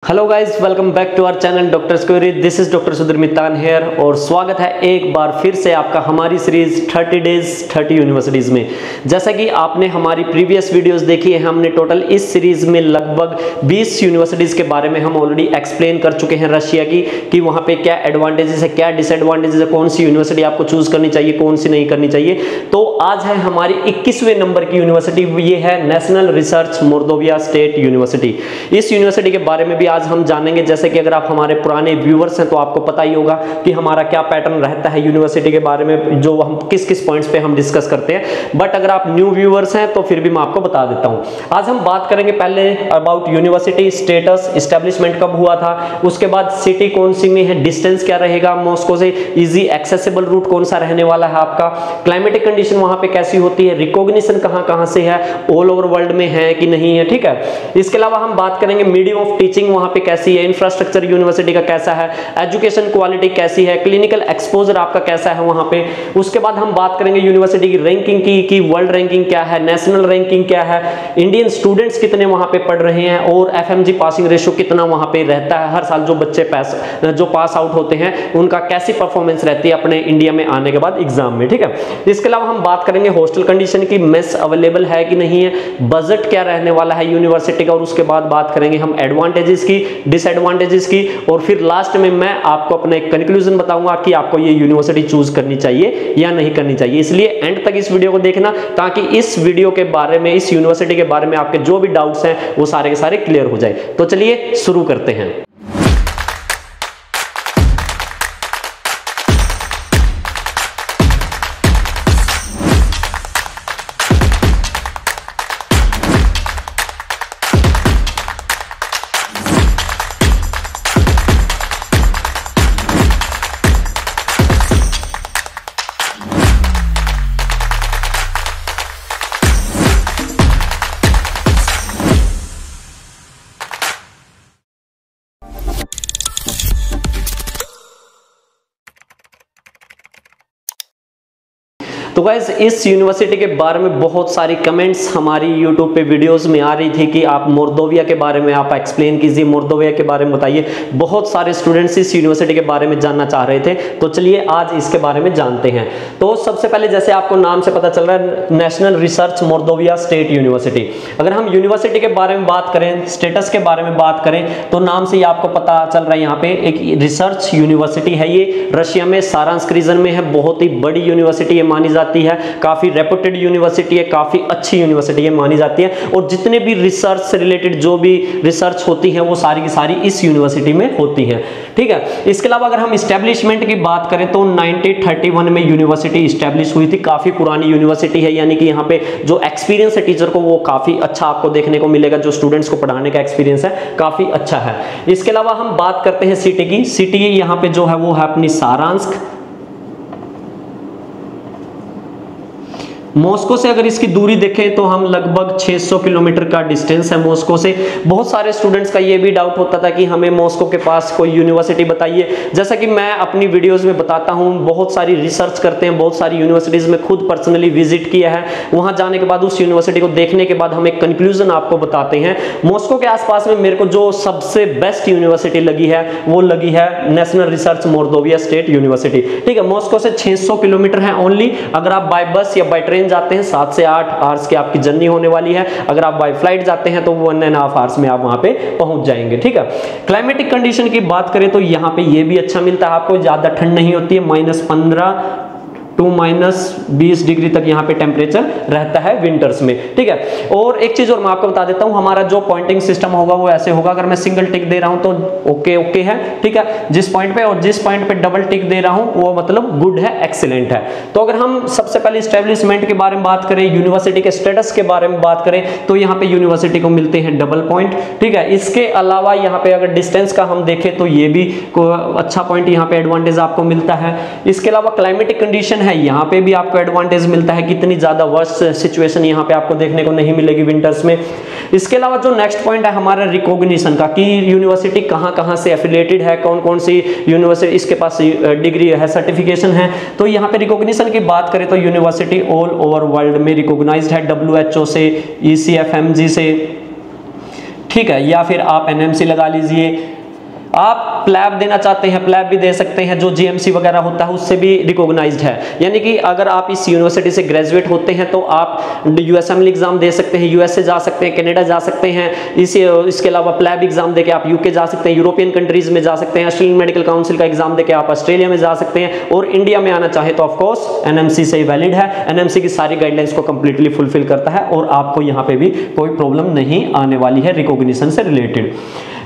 Hello guys, welcome back to our channel doctor query. This is doctor Sudhir Mittan here और स्वागत है एक बार फिर से आपका हमारी सीरीज 30 डेज 30 यूनिवर्सिटीज में। जैसा कि आपने हमारी प्रीवियस वीडियोस देखी है, हमने टोटल इस सीरीज में लगभग 20 यूनिवर्सिटीज के बारे में हम ऑलरेडी एक्सप्लेन कर चुके हैं रशिया की, कि वहाँ पे क्या एडवांटेजेस है, क्या डिसएडवांटेजेस है, कौन सी यूनिवर्सिटी आपको चूज करनी चाहिए, कौन सी नहीं करनी चाहिए। तो आज है हमारी 21वें नंबर की यूनिवर्सिटी, ये है national research Mordovia state university. इस यूनिवर्सिटी के बारे में भी आज हम जानेंगे। जैसे कि अगर आप हमारे पुराने व्यूअर्स हैं तो आपको पता ही होगा कि हमारा क्या पैटर्न रहता है यूनिवर्सिटी के बारे में, जो हम किस किस पॉइंट्स पे हम डिस्कस करते हैं। बट अगर आप न्यू व्यूअर्स हैं तो फिर भी मैं आपको बता देता हूं। आज हम बात करेंगे पहले अबाउट यूनिवर्सिटी स्टेटस, एस्टेब्लिशमेंट कब हुआ था, उसके बाद सिटी कौन सी में है, डिस्टेंस क्या रहेगा मॉस्को से, इजी एक्सेसिबल रूट कौन सा रहने वाला है आपका, क्लाइमेटिक कंडीशन वहां पे कैसी होती है, रिकॉग्निशन कहां से है, ऑल ओवर वर्ल्ड में है कि नहीं है, ठीक है। इसके अलावा हम बात करेंगे मीडियम ऑफ टीचिंग वहां पे कैसी है, इंफ्रास्ट्रक्चर यूनिवर्सिटी का कैसा है, एजुकेशन क्वालिटी कैसी है, क्लिनिकल एक्सपोजर आपका कैसा है वहां पे। उसके बाद हम बात करेंगे यूनिवर्सिटी की रैंकिंग की, कि वर्ल्ड रैंकिंग क्या है, नेशनल रैंकिंग क्या है, इंडियन स्टूडेंट्स कितने वहां पे पढ़ रहे हैं, और एफएमजी पासिंग रेशियो कितना वहां पे रहता है हर साल। जो बच्चे पास आउट होते हैं उनका कैसी परफॉर्मेंस रहती है अपने इंडिया में आने के बाद एग्जाम में, ठीक है। इसके अलावा हम बात करेंगे हॉस्टल कंडीशन की, मेस अवेलेबल है कि नहीं है, बजट क्या रहने वाला है यूनिवर्सिटी का, और उसके बाद बात करेंगे हम एडवांटेजेस की, डिसएडवांटेजेस की, और फिर लास्ट में मैं आपको अपना एक कंक्लूजन बताऊंगा कि आपको ये यूनिवर्सिटी चूज करनी चाहिए या नहीं करनी चाहिए। इसलिए एंड तक इस वीडियो को देखना, ताकि इस वीडियो के बारे में, इस यूनिवर्सिटी के बारे में आपके जो भी डाउट्स हैं वो सारे के सारे क्लियर हो जाए। तो चलिए शुरू करते हैं। तो गाइस, इस यूनिवर्सिटी के बारे में बहुत सारी कमेंट्स हमारी यूट्यूब पे वीडियोस में आ रही थी कि आप मोर्दोविया के बारे में आप एक्सप्लेन कीजिए, मोर्दोविया के बारे में बताइए। बहुत सारे स्टूडेंट्स इस यूनिवर्सिटी के बारे में जानना चाह रहे थे, तो चलिए आज इसके बारे में जानते हैं। तो सबसे पहले, जैसे आपको नाम से पता चल रहा है, national research Mordovia state university. अगर हम यूनिवर्सिटी के बारे में बात करें, स्टेटस के बारे में बात करें, तो नाम से ही आपको पता चल रहा है, यहाँ पे एक रिसर्च यूनिवर्सिटी है। ये रशिया में सारांस्क रीजन में है, बहुत ही बड़ी यूनिवर्सिटी है मानी जाती है, काफी रेपुटेड यूनिवर्सिटी है, काफी अच्छी यूनिवर्सिटी है मानी जाती है, और जितने भी रिसर्च से रिलेटेड जो भी रिसर्च होती है वो सारी की सारी इस यूनिवर्सिटी में होती है, ठीक है। इसके अलावा अगर हम एस्टेब्लिशमेंट की बात करें तो 1931 में यूनिवर्सिटी एस्टेब्लिश हुई थी। काफी पुरानी यूनिवर्सिटी है, यानी कि यहाँ पे जो एक्सपीरियंस है टीचर को वो काफी अच्छा आपको देखने को मिलेगा, जो स्टूडेंट्स को पढ़ाने का एक्सपीरियंस है काफी अच्छा है। इसके अलावा हम बात करते हैं सिटी की। सिटी यहाँ पे जो है वो है अपनी सारांस्क। मॉस्को से अगर इसकी दूरी देखें तो हम लगभग 600 किलोमीटर का डिस्टेंस है मॉस्को से। बहुत सारे स्टूडेंट्स का ये भी डाउट होता था कि हमें मॉस्को के पास कोई यूनिवर्सिटी बताइए। जैसा कि मैं अपनी वीडियोस में बताता हूं, बहुत सारी रिसर्च करते हैं, बहुत सारी यूनिवर्सिटीज में खुद पर्सनली विजिट किया है। वहां जाने के बाद उस यूनिवर्सिटी को देखने के बाद हम एक कंक्लूजन आपको बताते हैं। मॉस्को के आसपास में मेरे को जो सबसे बेस्ट यूनिवर्सिटी लगी है वो लगी है national research Mordovia state university, ठीक है। मॉस्को से 600 किलोमीटर है ओनली। अगर आप बाय बस या बाय ट्रेन जाते हैं 7 से 8 आवर्स की आपकी जर्नी होने वाली है। अगर आप बाय फ्लाइट जाते हैं तो 1.5 आवर्स में आप वहां पे पहुंच जाएंगे, ठीक है। क्लाइमेटिक कंडीशन की बात करें तो यहाँ पे ये भी अच्छा मिलता है आपको, ज्यादा ठंड नहीं होती है, -15 टू -20 डिग्री तक यहाँ पे टेम्परेचर रहता है विंटर्स में, ठीक है। और एक चीज और मैं आपको बता देता हूँ, हमारा जो पॉइंटिंग सिस्टम होगा वो ऐसे होगा। अगर मैं सिंगल टिक दे रहा हूँ तो ओके ओके है, ठीक है, जिस पॉइंट पे, और जिस पॉइंट पे डबल टिक दे रहा हूँ वो मतलब गुड है, एक्सीलेंट है। तो अगर हम सबसे पहले एस्टेब्लिशमेंट के बारे में बात करें, यूनिवर्सिटी के स्टेटस के बारे में बात करें, तो यहाँ पे यूनिवर्सिटी को मिलते हैं डबल पॉइंट, ठीक है। इसके अलावा यहाँ पे अगर डिस्टेंस का हम देखें तो ये भी अच्छा पॉइंट यहाँ पे एडवांटेज आपको मिलता है। इसके अलावा क्लाइमेटिक कंडीशन है, यहाँ पे भी आपको एडवांटेज मिलता है, कितनी ज्यादा वर्स्ट सिचुएशन यहाँ पे आपको देखने को नहीं मिलेगी विंटर्स में। इसके अलावा जो नेक्स्ट पॉइंट है हमारा रिकॉग्निशन का, कि यूनिवर्सिटी कहाँ से एफिलिएटेड है, कौन कौन सी यूनिवर्सिटी इसके पास डिग्री है, सर्टिफिकेशन है। तो यहाँ पे रिकॉग्निशन की बात करें तो यूनिवर्सिटी ऑल ओवर वर्ल्ड में रिकॉग्नाइज्ड है, WHO से, ECFMG से, ठीक है, या फिर आप एनएमसी लगा लीजिए। आप प्लैब देना चाहते हैं, प्लैब भी दे सकते हैं, जो जीएमसी वगैरह होता है उससे भी रिकॉग्नाइज्ड है। यानी कि अगर आप इस यूनिवर्सिटी से ग्रेजुएट होते हैं तो आप यूएसएमएल एग्जाम दे सकते हैं, यूएसए जा सकते हैं, कनाडा जा सकते हैं, इसके अलावा प्लैब एग्जाम देके आप यूके जा सकते हैं, यूरोपियन कंट्रीज में जा सकते हैं, ऑस्ट्रेलियन मेडिकल काउंसिल का एग्जाम देके आप ऑस्ट्रेलिया में जा सकते हैं, और इंडिया में आना चाहे तो ऑफकोर्स एनएमसी से वैलिड है। एनएमसी की सारी गाइडलाइंस को कंप्लीटली फुलफिल करता है और आपको यहाँ पे भी कोई प्रॉब्लम नहीं आने वाली है रिकॉग्निशन से रिलेटेड।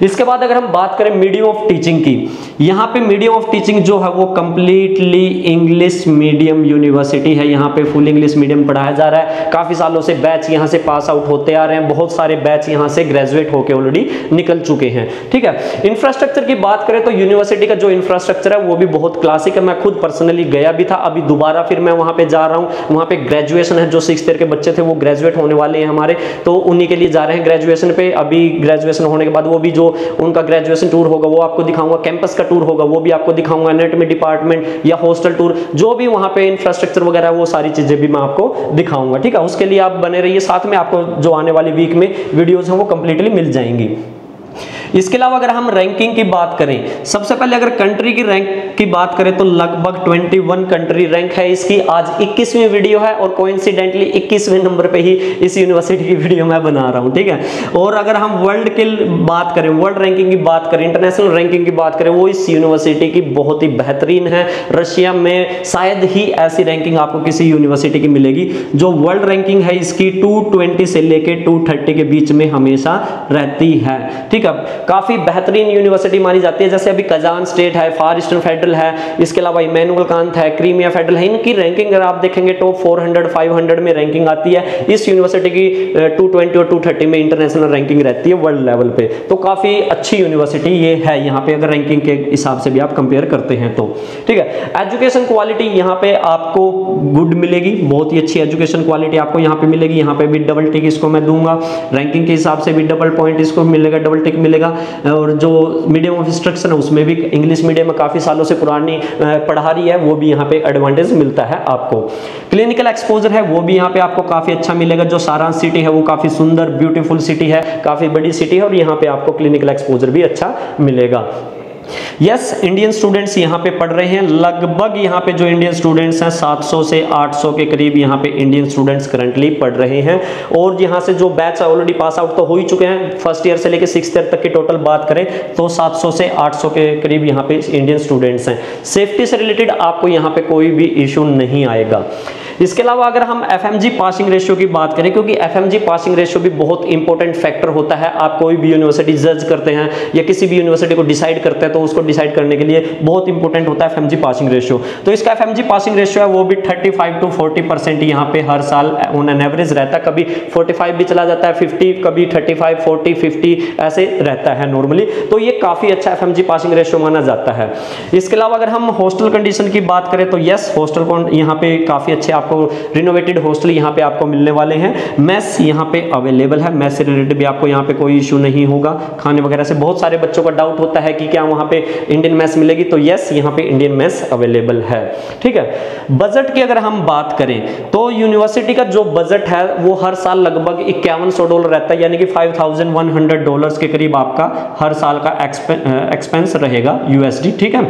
इसके बाद अगर हम बात करें मीडियम ऑफ टीचिंग की, यहाँ पे मीडियम ऑफ टीचिंग जो है वो कंप्लीटली इंग्लिश मीडियम यूनिवर्सिटी है। यहाँ पे फुल इंग्लिश मीडियम पढ़ाया जा रहा है। काफी सालों से बैच यहाँ से पास आउट होते आ रहे हैं, बहुत सारे बैच यहाँ से ग्रेजुएट होकर ऑलरेडी निकल चुके हैं। ठीक है, इंफ्रास्ट्रक्चर की बात करें तो यूनिवर्सिटी का जो इंफ्रास्ट्रक्चर है वो भी बहुत क्लासिक है। मैं खुद पर्सनली गया भी था, अभी दोबारा फिर मैं वहाँ पे जा रहा हूँ। वहाँ पे ग्रेजुएशन है, जो 6th ईयर के बच्चे थे वो ग्रेजुएट होने वाले हैं हमारे, तो उन्हीं के लिए जा रहे हैं ग्रेजुएशन पे। अभी ग्रेजुएशन होने के बाद वो भी जो उनका ग्रेजुएशन टूर होगा वो आपको दिखाऊंगा, कैंपस का टूर होगा वो भी आपको दिखाऊंगा, एनाटॉमी डिपार्टमेंट या हॉस्टल टूर, जो भी वहां पे इंफ्रास्ट्रक्चर वगैरह वो सारी चीजें भी मैं आपको दिखाऊंगा। ठीक है, उसके लिए आप बने रहिए साथ में, आपको जो आने वाली वीक में वीडियोस हैं वो कंप्लीटली मिल जाएंगी। इसके अलावा अगर हम रैंकिंग की बात करें, सबसे पहले अगर कंट्री की रैंक की बात करें तो लगभग 21 कंट्री रैंक है इसकी। आज 21वीं वीडियो है और कोइंसिडेंटली 21वें नंबर पे ही इस यूनिवर्सिटी की वीडियो मैं बना रहा हूं। ठीक है, और अगर हम वर्ल्ड की बात करें, वर्ल्ड रैंकिंग की बात करें, इंटरनेशनल रैंकिंग की बात करें, वो इस यूनिवर्सिटी की बहुत ही बेहतरीन है। रशिया में शायद ही ऐसी रैंकिंग आपको किसी यूनिवर्सिटी की मिलेगी। जो वर्ल्ड रैंकिंग है इसकी 220 से लेके 230 के बीच में हमेशा रहती है। ठीक है, काफी बेहतरीन यूनिवर्सिटी मानी जाती है। जैसे अभी कजान स्टेट है, फार ईस्टर्न फेडरल है, इसके अलावा इमैनुअल कांत है, क्रीमिया फेडरल है। इनकी रैंकिंग अगर आप देखेंगे टॉप 400 500 में रैंकिंग आती है। इस यूनिवर्सिटी की 220 और 230 में इंटरनेशनल रैंकिंग रहती है वर्ल्ड लेवल पे। तो काफी अच्छी यूनिवर्सिटी ये है यहाँ पे, अगर रैंकिंग के हिसाब से भी आप कंपेयर करते हैं तो। ठीक है, एजुकेशन क्वालिटी यहाँ पे आपको गुड मिलेगी, बहुत ही अच्छी एजुकेशन क्वालिटी आपको यहाँ पे मिलेगी। यहाँ पे भी डबल टिक इसको मैं दूंगा, रैंकिंग के हिसाब से भी डबल पॉइंट इसको मिलेगा, डबल टिक मिलेगा। और जो मीडियम ऑफ इंस्ट्रक्शन है उसमें भी इंग्लिश मीडियम में काफी सालों से पुरानी पढ़ा रही है, वो भी यहाँ पे एडवांटेज मिलता है आपको। क्लिनिकल एक्सपोजर है वो भी यहाँ पे आपको काफी अच्छा मिलेगा। जो सारांश सिटी है वो काफी सुंदर ब्यूटीफुल सिटी है, काफी बड़ी सिटी है, और यहाँ पे आपको क्लिनिकल एक्सपोजर भी अच्छा मिलेगा। यस, इंडियन स्टूडेंट्स यहाँ पे पढ़ रहे हैं। लगभग यहाँ पे जो इंडियन स्टूडेंट्स हैं 700 से 800 के करीब यहाँ पे इंडियन स्टूडेंट्स करंटली पढ़ रहे हैं। और यहाँ से जो बैच ऑलरेडी पास आउट तो हो ही चुके हैं, फर्स्ट ईयर से लेके 6th ईयर तक की टोटल बात करें तो 700 से 800 के करीब यहाँ पे इंडियन स्टूडेंट्स हैं। सेफ्टी से रिलेटेड आपको यहाँ पे कोई भी इशू नहीं आएगा। इसके अलावा अगर हम एफएमजी पासिंग रेशियो की बात करें, क्योंकि एफएमजी पासिंग रेशियो भी बहुत इंपॉर्टेंट फैक्टर होता है। आप कोई भी यूनिवर्सिटी जज करते हैं या किसी भी यूनिवर्सिटी को डिसाइड करते हैं तो उसको डिसाइड करने के लिए बहुत इंपॉर्टेंट होता है एफएमजी पासिंग रेशियो। तो इसका एफएमजी पासिंग रेशियो है वो भी 35 to 40% यहाँ पे हर साल ऑन एन एवरेज रहता है। कभी 45 भी चला जाता है, 50, कभी 35, 40, 50 ऐसे रहता है नॉर्मली। तो ये काफी अच्छा एफएमजी पासिंग रेशियो माना जाता है। इसके अलावा अगर हम हॉस्टल कंडीशन की बात करें तो यस, हॉस्टल यहाँ पे काफी अच्छे आपको रिनोवेटेड हॉस्टल यहाँ पे आपको मिलने वाले हैं। मेस यहाँ पे अवेलेबल है, मेस से रिलेटेड भी आपको यहाँ पे कोई इशू नहीं होगा। खाने वगैरह से बहुत सारे बच्चों का डाउट होता है कि क्या वहाँ पे इंडियन मेस मिलेगी, तो यस, यहाँ पे इंडियन मेस अवेलेबल है। ठीक है, बजट की अगर हम बात करें तो यूनिवर्सिटी का जो बजट है वो हर साल लगभग $5100 रहता है, यानी कि $5100 के करीब आपका हर साल का एक्सपेंस रहेगा यूएसडी। ठीक है,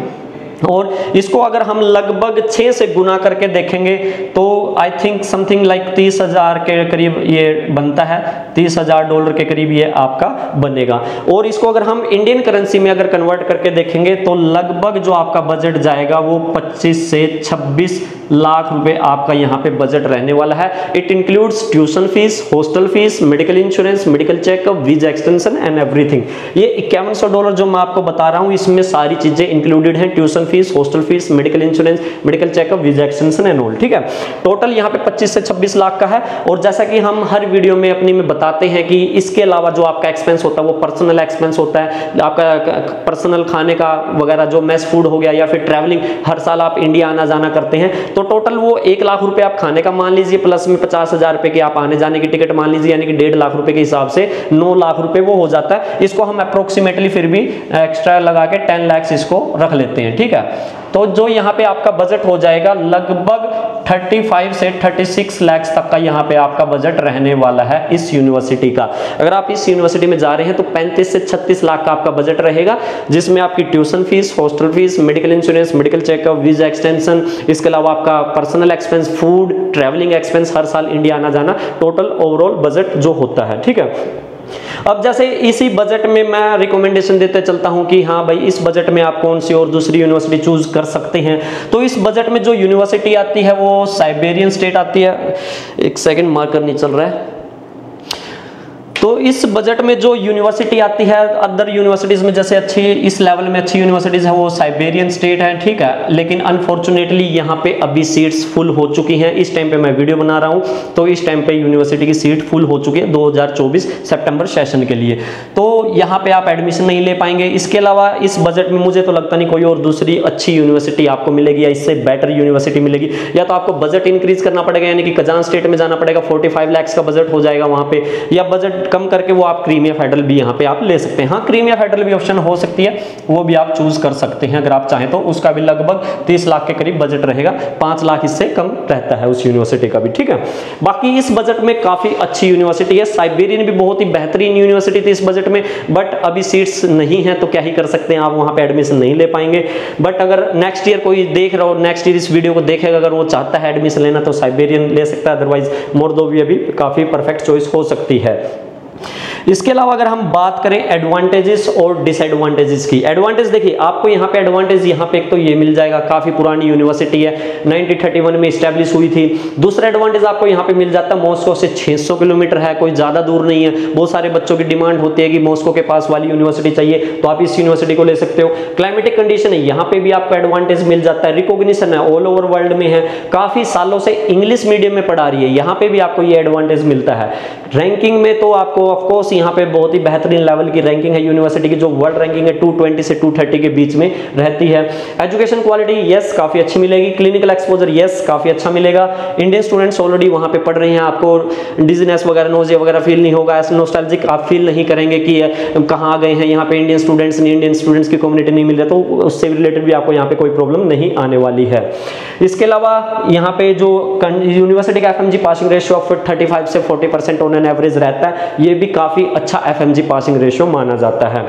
और इसको अगर हम लगभग 6 से गुना करके देखेंगे तो आई थिंक समथिंग लाइक 30,000 के करीब ये बनता है, $30,000 के करीब ये आपका बनेगा। और इसको अगर हम इंडियन करेंसी में अगर कन्वर्ट करके देखेंगे तो लगभग जो आपका बजट जाएगा वो 25 से 26 लाख रुपए आपका यहाँ पे बजट रहने वाला है। It includes tuition fees, hostel fees, medical insurance, medical checkup, visa extension and everything. ये $5100 जो मैं आपको बता रहा हूँ इसमें सारी चीजें इंक्लूडेड हैं, tuition fees, hostel fees, medical insurance, medical checkup, visa extension and all. ठीक है, टोटल यहाँ पे 25 से 26 लाख का है। और जैसा कि हम हर वीडियो में अपनी में बताते हैं कि इसके अलावा जो आपका एक्सपेंस होता है वो पर्सनल एक्सपेंस होता है, आपका पर्सनल खाने का वगैरह, जो मेस फूड हो गया या फिर ट्रैवलिंग, हर साल आप इंडिया आना जाना करते हैं तो टोटल वो 1 लाख रुपए आप खाने का मान लीजिए, प्लस में 50,000 रुपए की आप आने जाने की टिकट मान लीजिए, यानी कि 1.5 लाख रुपए के हिसाब से 9 लाख रुपए वो हो जाता है। इसको हम अप्रोक्सीमेटली फिर भी एक्स्ट्रा लगा के 10 लाख इसको रख लेते हैं। ठीक है, तो जो यहाँ पे आपका बजट हो जाएगा लगभग 35 से 36 लाख तक का यहाँ पे आपका बजट रहने वाला है इस यूनिवर्सिटी का। अगर आप इस यूनिवर्सिटी में जा रहे हैं तो 35 से 36 लाख का आपका बजट रहेगा, जिसमें आपकी tuition fees, hostel fees, medical insurance, medical checkup, visa extension, इसके अलावा आपका personal expense, food, travelling expense, हर साल इंडिया आना जाना, टोटल ओवरऑल बजट जो होता है, ठीक है। अब जैसे इसी बजट में मैं रिकमेंडेशन देते चलता हूं कि हाँ भाई इस बजट में आप कौन सी और दूसरी यूनिवर्सिटी चूज कर सकते हैं। तो इस बजट में जो यूनिवर्सिटी आती है वो साइबेरियन स्टेट आती है। एक सेकंड, मार्कर नहीं चल रहा है। तो इस बजट में जो यूनिवर्सिटी आती है अदर यूनिवर्सिटीज में जैसे अच्छी इस लेवल में अच्छी यूनिवर्सिटीज है वो साइबेरियन स्टेट है, ठीक है। लेकिन अनफॉर्चुनेटली यहाँ पे अभी सीट्स फुल हो चुकी हैं। इस टाइम पे मैं वीडियो बना रहा हूँ तो इस टाइम पे यूनिवर्सिटी की सीट फुल हो चुकी है 2024 सितंबर सेशन के लिए, तो यहाँ पे आप एडमिशन नहीं ले पाएंगे। इसके अलावा इस बजट में मुझे तो लगता नहीं कोई और दूसरी अच्छी यूनिवर्सिटी आपको मिलेगी या इससे बेटर यूनिवर्सिटी मिलेगी। या तो आपको बजट इंक्रीज करना पड़ेगा, यानी कि कजान स्टेट में जाना पड़ेगा, 45 लाख का बजट हो जाएगा वहां पे, या बजट कम करके वो आप क्रीमिया फेडरल भी यहाँ पे आप ले सकते हैं। हाँ, क्रीमिया फेडरल भी ऑप्शन हो सकती है, वो भी आप चूज कर सकते हैं अगर आप चाहें तो। उसका भी लगभग 30 लाख के करीब बजट रहेगा, 5 लाख इससे कम रहता है उस यूनिवर्सिटी का भी, ठीक है। बाकी इस बजट में काफी अच्छी यूनिवर्सिटी है। साइबेरियन भी बहुत ही बेहतरीन यूनिवर्सिटी थी इस बजट में, बट अभी सीट्स नहीं है तो क्या ही कर सकते हैं, आप वहां पे एडमिशन नहीं ले पाएंगे। बट अगर नेक्स्ट ईयर कोई देख रहा हो, नेक्स्ट ईयर इस वीडियो को देखेगा, अगर वो चाहता है एडमिशन लेना तो साइबेरियन ले सकता है, अदरवाइज मोरदोवी अभी काफी परफेक्ट चॉइस हो सकती है। इसके अलावा अगर हम बात करें एडवांटेजेस और डिसएडवांटेजेस की, एडवांटेज देखिए आपको यहाँ पे एडवांटेज यहाँ पे एक तो ये मिल जाएगा, काफी पुरानी यूनिवर्सिटी है, 1931 में स्टैब्लिश हुई थी। दूसरा एडवांटेज आपको यहाँ पे मिल जाता है मॉस्को से 600 किलोमीटर है, कोई ज्यादा दूर नहीं है। बहुत सारे बच्चों की डिमांड होती है कि मॉस्को के पास वाली यूनिवर्सिटी चाहिए, तो आप इस यूनिवर्सिटी को ले सकते हो। क्लाइमेटिक कंडीशन है, यहाँ पे भी आपको एडवांटेज मिल जाता है। रिकॉग्निशन है, ऑल ओवर वर्ल्ड में है, काफी सालों से इंग्लिश मीडियम में पढ़ा रही है, यहाँ पे भी आपको ये एडवांटेज मिलता है। रैंकिंग में तो आपको ऑफकोर्स यहाँ पे बहुत ही बेहतरीन लेवल की रैंकिंग है यूनिवर्सिटी की, जो वर्ल्ड रैंकिंग है 220 से 230 के बीच में रहती है। एजुकेशन क्वालिटी यस काफी अच्छी मिलेगी। क्लिनिकल एक्सपोजर यस काफी अच्छा मिलेगा। इंडियन स्टूडेंट्स ऑलरेडी वहां पे पढ़ रहे हैं, आपको डिजीनेस वगैरह, नोजिया वगैरह फील नहीं होगा, ऐसे नॉस्टैल्जिक आप फील नहीं करेंगे कि कहाँ आ गए हैं, यहाँ पे इंडियन स्टूडेंट्स की कम्युनिटी नहीं मिल रहा, तो उससे रिलेटेड भी आपको यहाँ पे कोई प्रॉब्लम नहीं आने वाली है। इसके अलावा यहाँ पे जो यूनिवर्सिटी का FMG पासिंग रेशियो ऑफ 35 से 40% ऑन एन एवरेज रहता है, ये भी काफी अच्छा FMG पासिंग रेशियो माना जाता है।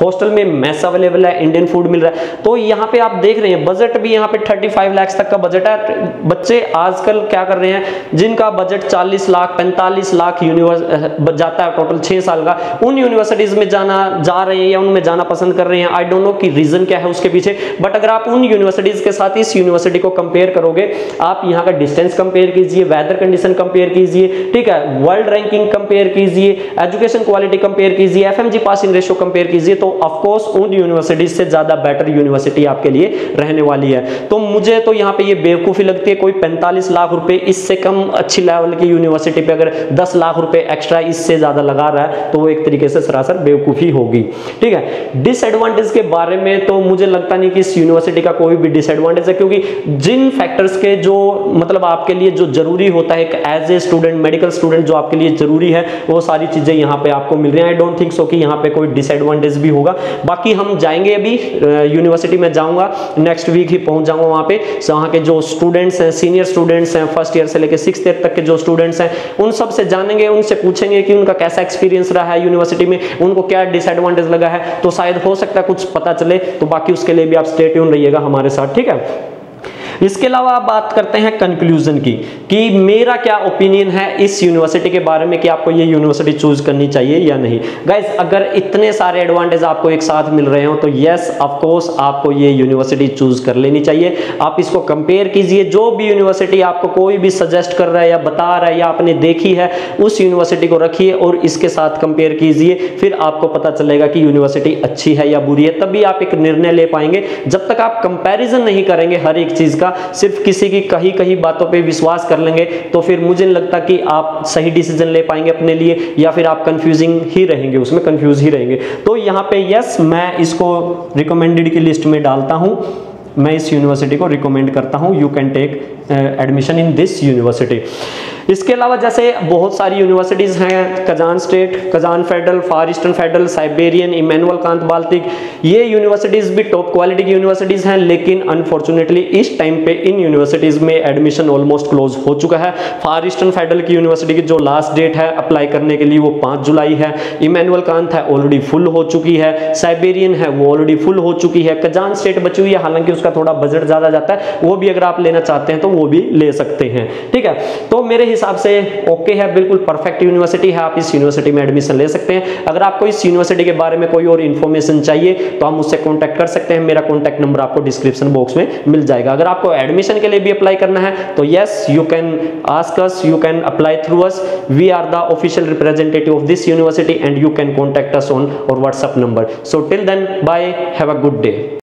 हॉस्टल में मेस अवेलेबल है, इंडियन फूड मिल रहा है। तो यहाँ पे आप देख रहे हैं बजट भी यहाँ पे 35 लाख तक का बजट है। बच्चे आजकल क्या कर रहे हैं, जिनका बजट 40 लाख 45 लाख जाता है टोटल 6 साल का, उन यूनिवर्सिटीज में जा रहे हैं या उनमें जाना पसंद कर रहे हैं। आई डोंट नो कि रीजन क्या है उसके पीछे, बट अगर आप उन यूनिवर्सिटीज के साथ इस यूनिवर्सिटी को कंपेयर करोगे, आप यहाँ का डिस्टेंस कंपेयर कीजिए, वेदर कंडीशन कंपेयर कीजिए, ठीक है, वर्ल्ड रैंकिंग कंपेयर कीजिए, एजुकेशन क्वालिटी कंपेयर कीजिए, FMG पासिंग रेशियो कंपेयर कीजिए, तो ऑफ कोर्स उन यूनिवर्सिटीज से ज्यादा बेटर यूनिवर्सिटी आपके लिए रहने वाली है। तो मुझे तो यहाँ पे ये बेवकूफी लगती है, कोई 45 लाख रुपए इससे कम अच्छी लेवल की यूनिवर्सिटी पे अगर 10 लाख रुपए एक्स्ट्रा इससे ज्यादा लगा रहा है तो वो एक तरीके से सरासर बेवकूफी होगी, ठीक है। डिसएडवांटेज के बारे में तो मुझे लगता नहीं कि इस यूनिवर्सिटी का कोई भी डिसएडवांटेज है, क्योंकि जिन फैक्टर्स के जो मतलब आपके लिए जो जरूरी होता है as a student, medical student जो आपके लिए जरूरी है, वो सारी चीजें यहाँ पे आपको मिल रही हैं। आई डोंट थिंक सो कि यहाँ पे कोई डिसएडवांटेज भी होगा। बाकी हम जाएंगे, अभी यूनिवर्सिटी में जाऊंगा, नेक्स्ट वीक ही पहुंच जाऊंगा वहां पे। वहां के जो स्टूडेंट्स हैं, सीनियर स्टूडेंट्स हैं, फर्स्ट ईयर से लेकर 6th ईयर तक के जो स्टूडेंट्स हैं, उन सब से जानेंगे, उनसे पूछेंगे कि उनका कैसा एक्सपीरियंस रहा है यूनिवर्सिटी में, उनको क्या डिसएडवांटेज लगा है, तो शायद हो सकता है कुछ पता चले। तो बाकी उसके लिए भी आप स्टे ट्यून रहिएगा हमारे साथ, ठीक है। इसके अलावा आप बात करते हैं कंक्लूजन की, कि मेरा क्या ओपिनियन है इस यूनिवर्सिटी के बारे में कि आपको ये यूनिवर्सिटी चूज करनी चाहिए या नहीं। गाइस, अगर इतने सारे एडवांटेज आपको एक साथ मिल रहे हो तो यस ऑफ कोर्स आपको ये यूनिवर्सिटी चूज कर लेनी चाहिए। आप इसको कंपेयर कीजिए, जो भी यूनिवर्सिटी आपको कोई भी सजेस्ट कर रहा है या बता रहा है या आपने देखी है, उस यूनिवर्सिटी को रखिए और इसके साथ कंपेयर कीजिए, फिर आपको पता चलेगा कि यूनिवर्सिटी अच्छी है या बुरी है, तभी आप एक निर्णय ले पाएंगे। जब तक आप कंपैरिजन नहीं करेंगे हर एक चीज का, सिर्फ किसी की कही बातों पे विश्वास कर लेंगे, तो फिर मुझे नहीं लगता कि आप सही डिसीजन ले पाएंगे अपने लिए, या फिर आप कंफ्यूजिंग ही रहेंगे, उसमें कंफ्यूज ही रहेंगे। तो यहाँ पे यस, मैं इसको रिकमेंडेड की लिस्ट में डालता हूँ, मैं इस यूनिवर्सिटी को रिकमेंड करता हूँ, you can take admission in this university. इसके अलावा जैसे बहुत सारी यूनिवर्सिटीज हैं, Kazan state, Kazan federal, far eastern federal, Siberian, Immanuel Kant Baltic, ये यूनिवर्सिटीज भी टॉप क्वालिटी की यूनिवर्सिटीज हैं, लेकिन अनफॉर्चुनेटली इस टाइम पे इन यूनिवर्सिटीज में एडमिशन ऑलमोस्ट क्लोज हो चुका है। फार ईस्टर्न फेडरल की यूनिवर्सिटी की जो लास्ट डेट है अप्लाई करने के लिए वो 5 जुलाई है। इमैनुअल कांत है ऑलरेडी फुल हो चुकी है, साइबेरियन है वो ऑलरेडी फुल हो चुकी है, कजान स्टेट बची हुई है, हालांकि उसका थोड़ा बजट ज्यादा जाता है, वो भी अगर आप लेना चाहते हैं तो वो भी ले सकते हैं। ठीक है, तो मेरे हिसाब से ओके है, बिल्कुल परफेक्ट यूनिवर्सिटी है, आप इस यूनिवर्सिटी में एडमिशन ले सकते हैं। अगर आपको इस यूनिवर्सिटी के बारे में कोई और इन्फॉर्मेशन चाहिए तो आप मुझसे कांटेक्ट कर सकते हैं, मेरा कांटेक्ट नंबर आपको डिस्क्रिप्शन बॉक्स में मिल जाएगा। अगर आपको एडमिशन के लिए भी अप्लाई करना है तो yes, you can ask us, you can apply through us, we are the official representative of this university and you can contact us on our WhatsApp number. So till then, bye, have a good day.